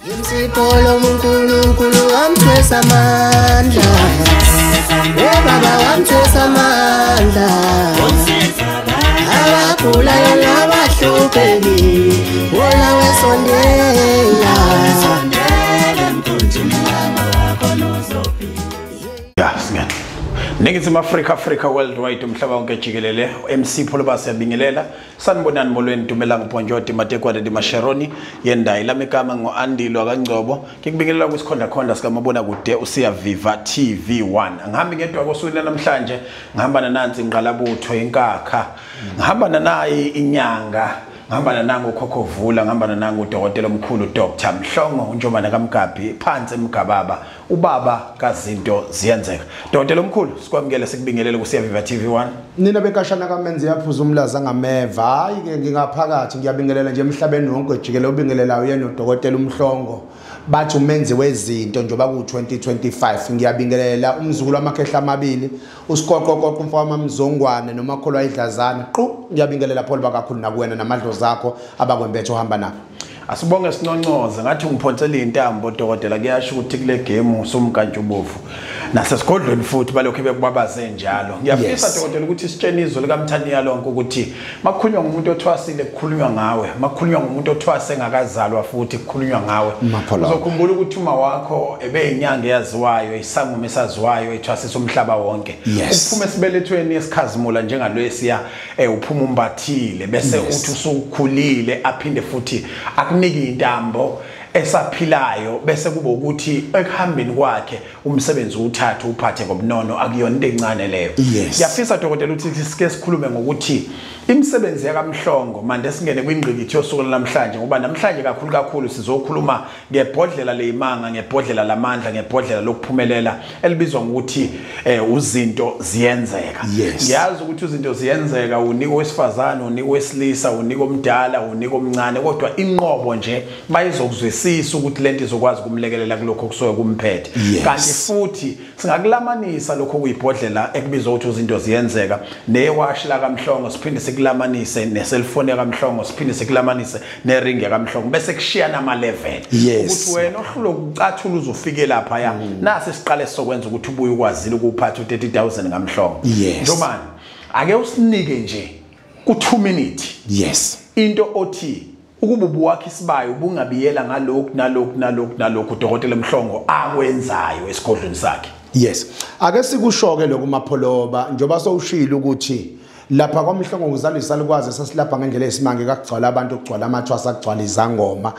Imsipolo uNkulunkulu wamthwesa amandla. Baba wamthwesa amandla. Abagulayo nabahluphekile wona wesondela. Singani. Ningizimu Africa worldwide umhlaba wonke jikelele MC Pholoba siyabingelela sanibonani molweni Dumela Mponjoti Matekwala di Masheroni yenda ilami igama ngoAndilo kaNgcobo ngikubingelela kwisikhondakhonda sikamabona kude usiya Viva TV1 ngihambi ngedwa kosuku namhlanje ngihamba nanansi ingqalabutho inkakha ngihamba nayi inyanga ngihamba nanangu uKhokovula ngihamba nanangu uDokotela omkhulu Dr Mhlongo uNjomana kaMgabhi phansi eMgababa ubaba kazinto ziyenzeka Dokotela omkhulu sikwamukele sikubingelele kusiya Viva TV1 nina bekashana kaMenzi yaphuza umlaza ngameva hayi ke ngingaphakathi ngiyabingelela nje emhlabeni wonke jikele ubingelelayo yena uDokotela uMhlongo bathi umenzi wezinto njoba ku 2025 ngiyabingelela umzukulu wamakhehla amabili uSikoqoqo umfama Mzongwane nomakholwa idlazana ngiyabingelela Paul bakakhulu nakuwena namadlo zakho abakwembethe uhamba nabo asibonge sinoncoze ngathi ungiphonsela intambo Dokotela kuyasho ukuthi kule game somkantshubovu nasesigodlweni futhi balokho bekubabaze njalo ngiyafisa Dokotela ukuthi isitsheni izolo likaMthaniya lonke ukuthi makukhulunywa ngumuntu othwasile kukhulunywa ngawe makukhulunywa ngumuntu othwase engakazalwa futhi kukhulunywa ngawe uzokhumbula ukuthi uma wakho ebeyinyanga eyaziwayo isangoma esaziwayo ethwasisa umhlaba wonke uphuma esibelethweni esikhazimula njengalo esiya uphuma umbathile bese uthi usukhulile aphinde futhi akunike intambo esaphilayo bese kuba ukuthi ekuhambeni kwakhe umsebenzi uthatha uphathe ngobunono akuyona into encane leyo ngiyafisa Dokotela ukuthi sike sikhulume ngokuthi imisebenzi yakaMhlongo manje singene kwingqikithi yosuku namhlanje ngoba namhlanje kakhulu sizokhuluma ngebhodlela leimanga ngebhodlela lamandla ngebhodlela lokuphumelela elibizwa ngokuthi uzinto ziyenzeka ngiyazi ukuthi uzinto ziyenzeka uniko wesifazana uniko wesilisa uniko omdala uniko omncane kodwa inqobo nje bayizokuzwisisa ukuthi lento izokwazi kumlekelela kulokho kusoke kumphethe kanti futhi singakulamanisa lokho kuyibhodlela ekubizwa ukuthi uzinto ziyenzeka newashi la kaMhlongo siphinde sikulamanise neselfone kaMhlongo siphinde sikulamanise nering yakaMhlongo bese kushiyana ama level ukuthi wena ohlulo ukucathula uzofike lapha ya nasi siqale sokwenza ukuthi ubuye ukwazile ukuphatha u30,000 kaMhlongo Njomani ake usinike nje ku2 minutes into othi ukububu wakhe isibayo ubungabiyela ngalokhu Dokotela Mhlongo akwenzayo esigodlweni sakhe ake sikushoke lokho mapholoba njoba sowushila ukuthi lapha kwaMhlongo ngizalisa likwazi sesilapha ngendlela esimanga kakugcwala abantu okugcwala amathwasa akugcwala izangoma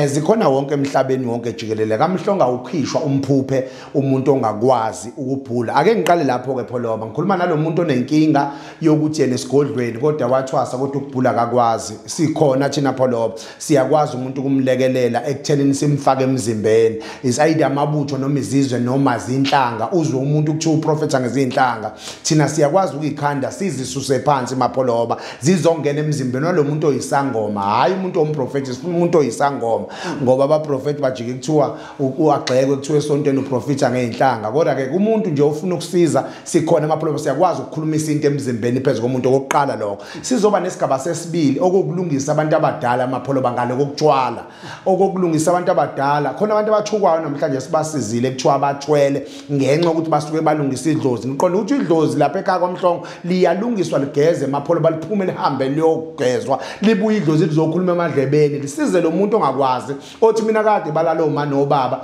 zikhona wonke emhlabeni wonke jikelele kaMhlongo awukhishwa umphuphe umuntu ongakwazi ukubhula ake ngiqale lapho ke pholoba ngikhuluma nalomuntu onenkinga yokuthi yena esigodlweni kodwa wathwasa kodwa ukubhula akakwazi sikhona thina pholoba siyakwazi umuntu kumlekelela ekuthenini simfake emzimbeni is either amabutho noma izizwe noma zinhlanga uzwe umuntu ukuthiwa uprofeta ngezinhlanga thina siyakwazi ukuyikhanda sizisuse phansi mapholoba zizongena emzimbeni walomuntu oyisangoma hayi umuntu omprofeti sifuna umuntu oyisangoma ngoba abaprofeti bajike kuthiwa uagxekwe kuthiwa esontweni uprofita ngeinhlanga kodwa ke umuntu nje ufuna ukusiza sikhona mapholoba siyakwazi ukukhulumisa into emzimbeni phezulu komuntu okokuqala lokho sizoba nesigaba sesibili okokulungisa abantu abadala amapholoba ngale kokutshwala okokulungisa abantu abadala khona abantu abathukwayo namhlanje sibasizile kuthiwa abathwele ngenxa ukuthi basuke balungisa idlozi niqonda ukuthi idlozi lapha ekhaya kwaMhlongo liyalungiswa ligeze mapholoba liphume lihambe liyogezwa libuye idlozi lizokhuluma emadlebeni lisize lo muntu ongakwazi othi mina kade balalo mama nobaba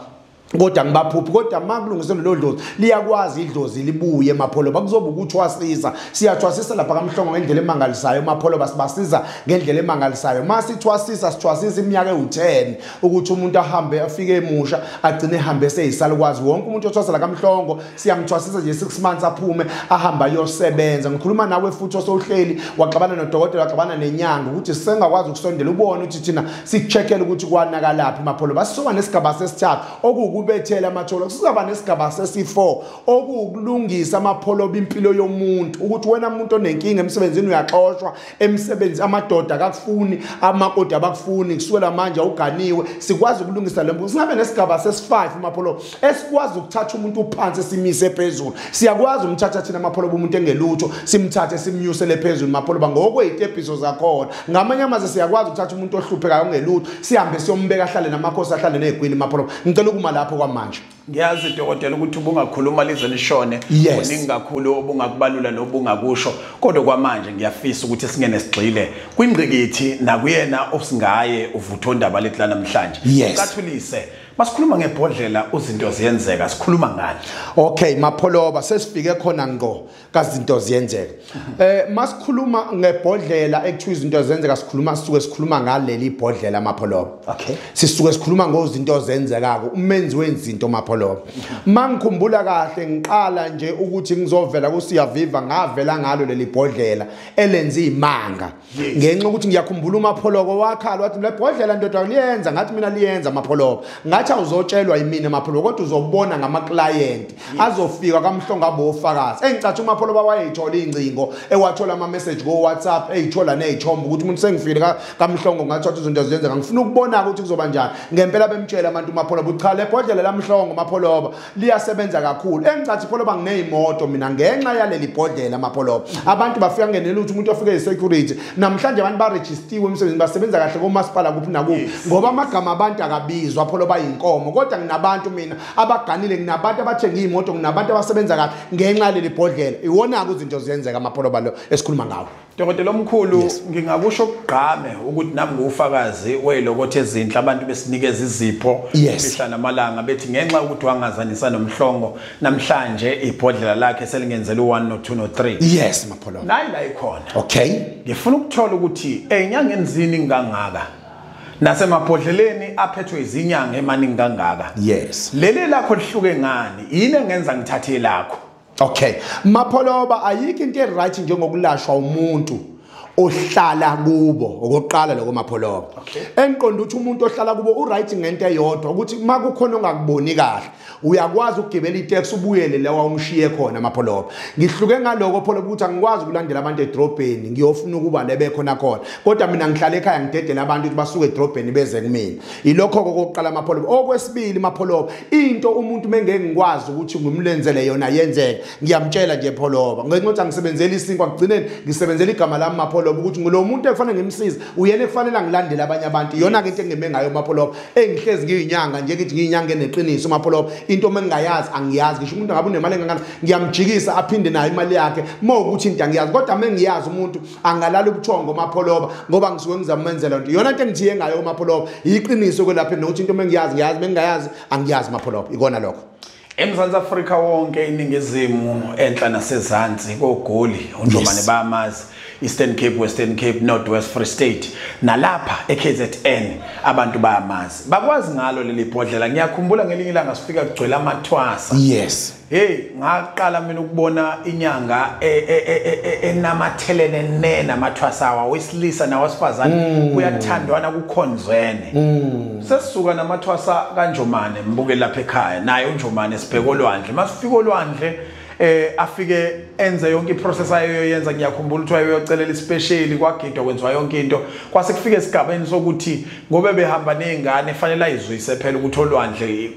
kodwa ngibaphuphi kodwa makulungiselwe lo dlozi liyakwazi idlozi libuye emapholoba kuzoba ukuthi wasiza siyathwasisa lapha kaMhlongo ngendlela emangalisayo emapholoba sibasiza ngendlela emangalisayo masithwasisa sithwasisa iminyaka e10 ukuthi umuntu ahambe afike emusha agcine ehambe seyisalukwazi wonke umuntu othwasa la kaMhlongo siyamthwasisa nje 6 months aphume ahamba yosebenza ngikhuluma nawe futhi osohleli waxabana noDokotela waxabana nenyanga ukuthi sengakwazi ukusondela ubone ukuthi thina sikucheckele ukuthi kwanakalaphi emapholoba sisoba nesigaba sesithathu okuku ukubethela amatholo sizaba nesigaba sesi4 okuwukulungisa amapholoba impilo yomuntu ukuthi wena umuntu onenkinga emsebenzini uyaxoshwa emsebenzi amadoda akufuni amakoti abakufuni kusukela manje uganiwe sikwazi ukulungisa lembu singabe nesigaba sesi5 amapholoba esikwazi ukuthatha umuntu phansi simise phezulu siyakwazi umthatha thina amapholoba umuntu engelutho simthathe simnyusele phezulu amapholoba ngokwezitepiso zakhona ngamanye amazwe siyakwazi ukuthatha umuntu ohluphekayo ongelutho sihambe siyombeka ahlale namakhosi ahlale negwini amapholoba ngicela ukuma lapho kwamanje ngiyazi dokotela ukuthi ubungakhuluma lize lishone uningi kakhulu obungakubalula nobungakusho kodwa kwamanje ngiyafisa ukuthi singene sigxile kwingqikithi nakuyena osingaye uvuthondaba lethu namhlanje ukathulise masikhuluma ngebhodlela uzinto ziyenzeka sikhuluma ngani okay mapholoba sesifike khona ngo kazinto ziyenzeka masikhuluma ngebhodlela ekuthiwa izinto ziyenzeka sikhuluma ngaleli ibhodlela mapholoba okay sikhuluma ngozinto zenzekako umenzi wenzinto mapholoba mangikhumbula kahle ngiqala nje ukuthi ngizovela kusiyaviva ngavela ngalo leli ibhodlela elenza imanga ngenxa ukuthi ngiyakhumbula umapholoba wakhala wathi le bhodlela ndoda liyenza ngathi mina liyenza mapholoba ngathi awuzotshelwa yimina mapholoba kodwa uzobona ngama client azofika kamhlongo abofakazi engicathi umapholoba wayethola ingcingo ewathola ama message go WhatsApp eyithola nezithombe ukuthi umuntu sengifile kamhlongo ngathi wathi izinto ziyenzeka ngifuna ukubona ukuthi kuzoba njani ngempela bemtshela abantu umapholoba ukuthi cha le bhodlela lamhlongo mapholoba liyasebenza kakhulu engicathi pholoba nginezimoto mina ngenxa yaleli bhodlela mapholoba abantu bafika ngenela ukuthi umuntu ofike isecurity namhlanje abantu ba registiwe emsebenzini basebenza kahle komasipala kuphi nakuphi ngoba amagama abantu akabizwa pholoba inkomo kodwa nginabantu mina abaganile nginabantu abathenga imoto nginabantu abasebenza kahle ngenxa yaleli bhodlela iwona izinto ziyenzeka amapholoba lo esikhuluma ngawo dokotela omkhulu ngingakusho ukugqame ukuthi nami ngufakazi welokothe ezinhle abantu besinikeza izipho imihla namalanga bethi ngenxa ukuthi wangazanisa nomhlongo namhlanje ibhodlela lakhe selingenzela u1 no2 no3 yes mapholoba nayi la ikhona okay ngifuna ukuthola ukuthi enyangeni zini ngangaka nasemabhodleleni aphethwe izinyanga emaningi kangaka yes leli lakho lihluke ngani yini engenza ngithathe lakho okay mapholoba ayikho into eright njengokulashwa umuntu ohlala kubo okoqala lokho mapholoba enqonda ukuthi umuntu ohlala kubo uright ngento eyodwa ukuthi makukhona ongakuboni kahle uyakwazi ukugibela itaxi ubuyele lawa umshiye khona mapholoba ngihluke ngaloko pholoba ukuthi angikwazi ukulandela abantu edrobheni ngiyofuna ukuba lebekhona khona kodwa mina ngihlala ekhaya ngidedela abantu ukuthi basuke edrobheni beze kumina ilokho kokuqala mapholoba okwesibili mapholoba into umuntu mengeke ngikwazi ukuthi ngimlenzele yona yenzeke ngiyamtshela nje pholoba ngenxa ngisebenzela isinkwa kugcineni ngisebenzela igama lami mapholoba ukuthi ngilo muntu ekufanele ngimsize uyena ekufanele ngilandele abanye abantu iyona into engime ngayo mapholoba engihlezi ngiyinyanga nje ukuthi ngiyinyanga eneqiniso mapholoba into mengayazi angiyazi ngisho umuntu ngabe unemali engangani ngiyamjikisa aphinde nayo imali yakhe ukuthi into angiyazi kodwa mengiyazi umuntu angalala ubuthongo mapholoba ngoba ngisuke ngizamenzela into iyona into engithiye ngayo mapholoba iqiniso kwelapha nokuthi into mengiyazi ngiyazi mengayazi angiyazi mapholoba ikona lokho eMzansi Afrika wonke iningizimu enhla nasezansi koGoli uNjomane bayamazi Eastern Cape Western Cape Northwest Free State nalapha eKZN abantu bayamazi bakwazi ngalo leli bhodlela ngiyakhumbula ngelinye ilanga sifika kugcwele amathwasa yes hey ngaqala mina ukubona inyanga enamathelene nena amathwasa wesilisa nawasifazane kuyathandwana kukhonzwene sesisuka namathwasa kaNjomane mbuke lapha ekhaya naye uNjomane sibheka olwandle masifika olwandle afike enze yonke iprocess ayo yenza ngiyakhumbula ukuthi wayeyocelela ispecial kwagidwa kwenziwa yonke into kwase kufike esigabeni sokuthi ngobe behamba nezingane efanele ayizwise phela ukuthi olwandle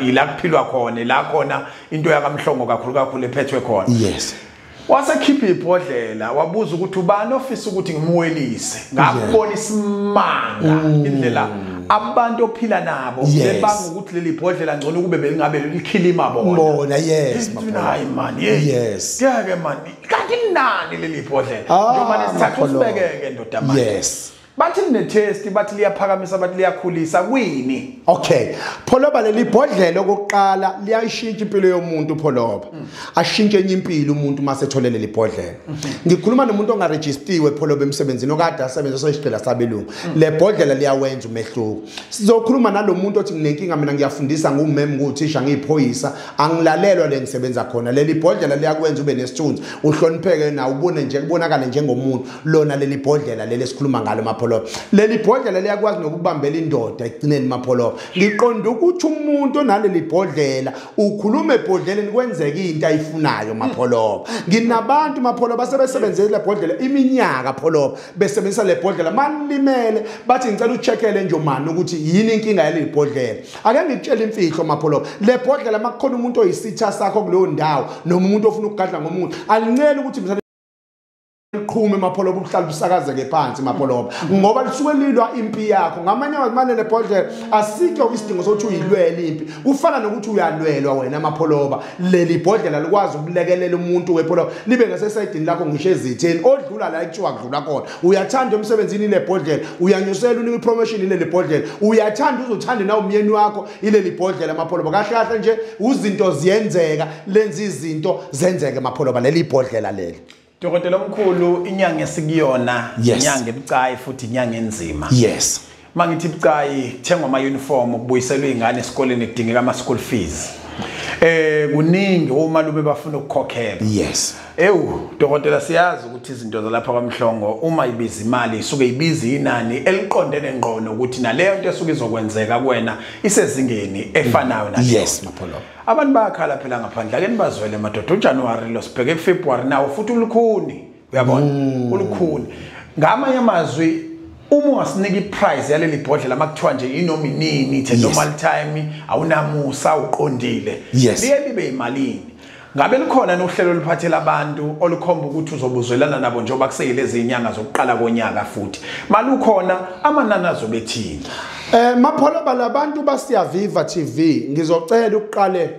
ila kuphilwa khona la khona into yakamhlongo kakhulu ephethwe khona yes wasekhipha ibhodlela wabuza ukuthi ubani ofisa ukuthi ngimuwelise ngakubona isimanga indlela abantu ophila nabo bebanga ukuthi leli bhodlela ngcono kube belingabe likhilima bona yes hayi man yes ke man kanti nani leli bhodlela njengoba nesithathu sibekeke ndoda manje yes bathi netest bathi liyaphakamisa bathi liyakhulisa kwini okay pholoba leli bhodlela okokuqala liyashintsha impilo yomuntu pholoba ashintshe enye impilo umuntu masetholele leli bhodlela ngikhuluma nomuntu ongaregistiwe pholoba emsebenzini okade asebenza soyishicela sabelungu le bhodlela liyawenza umehluko sizokhuluma nalomuntu othi nginenkinga mina ngiyafundisa ngumem nguthisha ngiyiphoyisa angilalelwa le ngisebenza khona leli bhodlela liyakwenza ube nesithunzi uhlonipheke na ubone nje kubonakala njengomuntu lona leli bhodlela leli esikhuluma ngalo mapholoba leli bhodlela liyakwazi nokubambela indoda egcineni mapholoba ngiqonda ukuthi umuntu onaleli bhodlela ukhuluma ebhodleleni kwenzeka into ayifunayo mapholoba nginabantu mapholoba sebesebenzele le bhodlela iminyaka pholoba besebenzisa le bhodlela manilimele bathi ngicela ucheckele nje manje ukuthi yini inkinga yale bhodlela ake ngitshela imfihlo mapholoba le bhodlela makukhona umuntu oyisitha sakho kuleyo ndawo noma umuntu ofuna ukugadla ngomuntu alincela ukuthi iqhume mapholoba uhlala usakazeke phansi mapholoba ngoba lisuke lilwa impi yakho ngamanye amanye le bhodlela asikho isidingo sokuthi uyilwele impi ufana nokuthi uyalwelwa wena mapholoba leli bhodlela likwazi ukulekelela umuntu wepholoba libe ngasesayidini lakho ngisho ezitheni odlula la ekuthiwa kudlula khona uyathanda emsebenzini le bhodlela uyanyusela unika ipromotion ile bhodlela uyathanda uzothanda na umyeni wakho ile bhodlela mapholoba kahle kahle nje uzinto ziyenzeka lenza izinto zenzeke mapholoba leli bhodlela leli Dokotela omkhulu inyanga esikuyona inyanga ebucayi futhi inyanga enzima. Yes. Mangithi bucayi thengwa ama uniform ukubuyiselwa izingane esikoleni kudingeka ama school fees. Kuningi uma lube bafuna ukukhokhela. Yes. Dokotela siyazi ukuthi izinto zalapha kwaMhlongo uma ibiza imali isuke ibiza inani eliqondene ngqono ukuthi naleyo into esuke izokwenzeka kuwena isezingeni efanayo naleyo. Yes mapholoba. Abantu bayakhala phela ngaphandle ake nibazwele madoda uJanuary lo sibheke kuFebruary nawo futhi ulukhuni uyabona ulukhuni ngamanye amazwi uma ungasinika iprice yaleli bhodlela makuthiwa nje inominini ithe normal time awunamusa uqondile liye libe imalini ngabe likhona nohlelo liphathela abantu olukhomba ukuthi uzobuzwelana nabo njengoba kuseyilezi inyanga zokuqala konyaka futhi malukhona amanani azobethini mapholoba labantu basiyaviva TV ngizocela ukuqale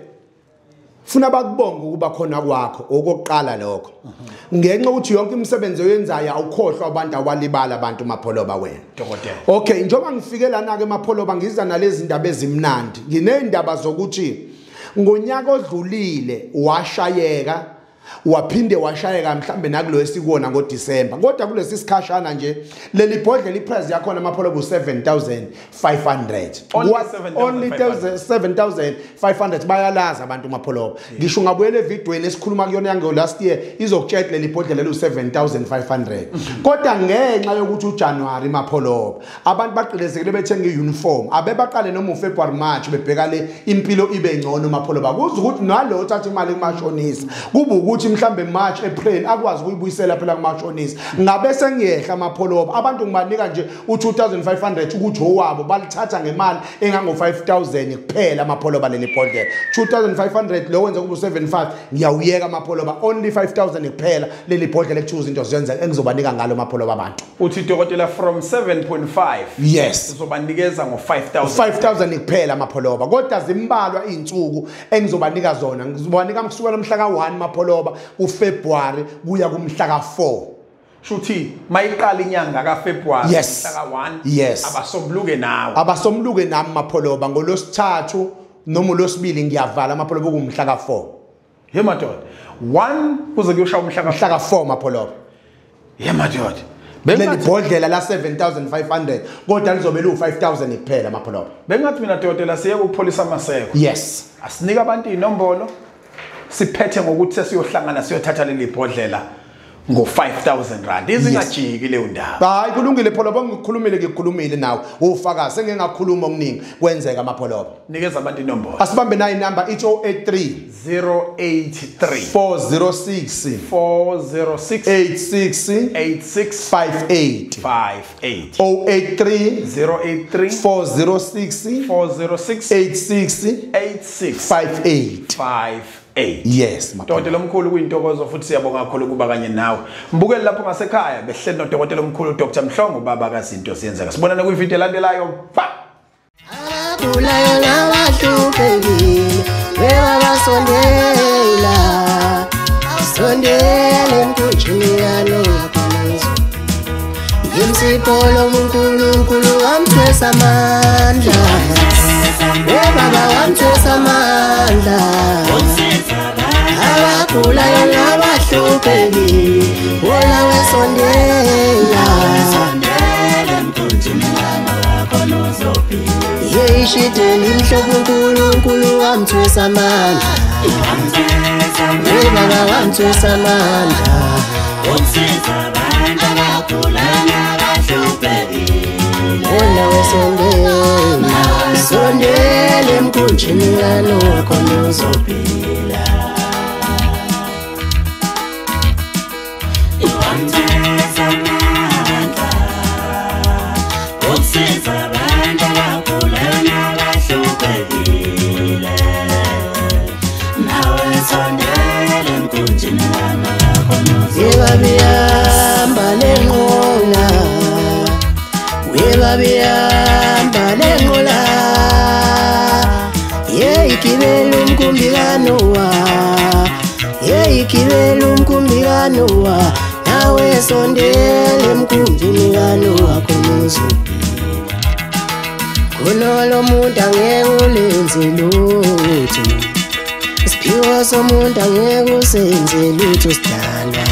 funa bakubonga ukuba khona kwakho okokuqala lokho ngenxa ukuthi yonke imisebenzi oyenzayo awukhohlwa abantu awalibala abantu mapholoba wena dokotela okay njengoba ngifike lana ke mapholoba ngiza nalezi ndaba ezimnandi nginezindaba zokuthi ngonyaka odlulile washayeka waphinde washayeka mhlambe nakulo esikuona ngoDisemba kodwa kulesi sikhashana nje leli bhodlela iprice yakho mapholoba u7500 only 7500 bayalaza abantu mapholoba ngisho ngabuyele evidweni esikhuluma kuyona yango last year izokutshela leli bhodlela lu7500 kodwa ngenxa yokuthi uJanuary mapholoba abantu baqilezekile bethenga iuniform abebaqale noma uFebruary March bebheka le impilo ibe ngcono mapholoba kuze ukuthi nalo uthatha imali kumashonisa kuba ukuthi mhlambe March April akwazi ukuyibuyisela phela kumashonisa ngabe sengiyehla mapholoba abantu ngibanika nje u2500 ukuthi owabo balithatha ngemali engango 5000 kuphela mapholoba leli bhodlela 2500 lo wenza kube 75 ngiyawuyeka mapholoba only 5000 kuphela leli bhodlela ekuthiwa izinto ziyenza engizobanika ngalo mapholoba abantu uthi dokotela from 7.5 yes uzobanikeza ngo 5000 kuphela mapholoba kodwa zimbalwa izinsuku engizobanika zona ngizobanika kusukela mhla ka1 mapholoba uFebruary kuya kumhla ka4 shuthi mayiqala inyanga kaFebruary mhla ka1 abasomluke nami mapholoba ngolosithathu noma olosibili ngiyavala mapholoba kumhla ka4 he madoda 1 kuze kuyoshawa umhla ka4 mapholoba he madoda leli bhodlela la 7500 kodwa lizobe lu 5000 kuphela mapholoba bengathi mina dokotela siye kupolisa maseko yes asinika abantu inombolo siphethe ngokuthi sesiyohlangana siyothatha leli bhodlela ngo5000 rand izingajiki leyo ndaba hayi kulungile pholoba ngikhulumile nawe ufakazi sengengakhuluma okuningi kwenzeka mapholoba nikeza abantu inombolo asibambe nayo inamba 083 406 8658 083 406 8658 yes dokotela omkhulu kuyintokozo futhi siyabonga kakhulu kuba kanye nawe mbukeli lapho ngasekhaya behleli nodokotela omkhulu Dr Mhlongo baba kazinto siyenzeka sibonana kwivideo elandelayo abagulayo nabahluphekile bebaba sondela emkhunjini yalo yakhonizwa yimsipho uNkulunkulu wamthwesa amandla bebaba wamthwesa amandla abagulayo nabahluphekile wona wesondela emkhunjini yalo yakhonizwa yishiteli mhlobo uNkulunkulu wamthwesa amandla bebaba wamthwesa amandla Usiza abantu abagulayo nabahluphekile nawe sondela emkhunjini kaNoah khona uzophila. Iwamthesa amandla ukusiza abantu abagulayo nabahluphekile. Nawe sondela emkhunjini kaNoah khona uzophila. Bihamba lenqola, bihamba lenqola, igibela umkhumbi kaNoah, igibela umkhumbi kaNoah, nawe sondela emkhunjini kaNoah khona uzophila. Khona lo muntu angeke ulenze lutho, isiphiwo somuntu angeke usenze lutho sidala.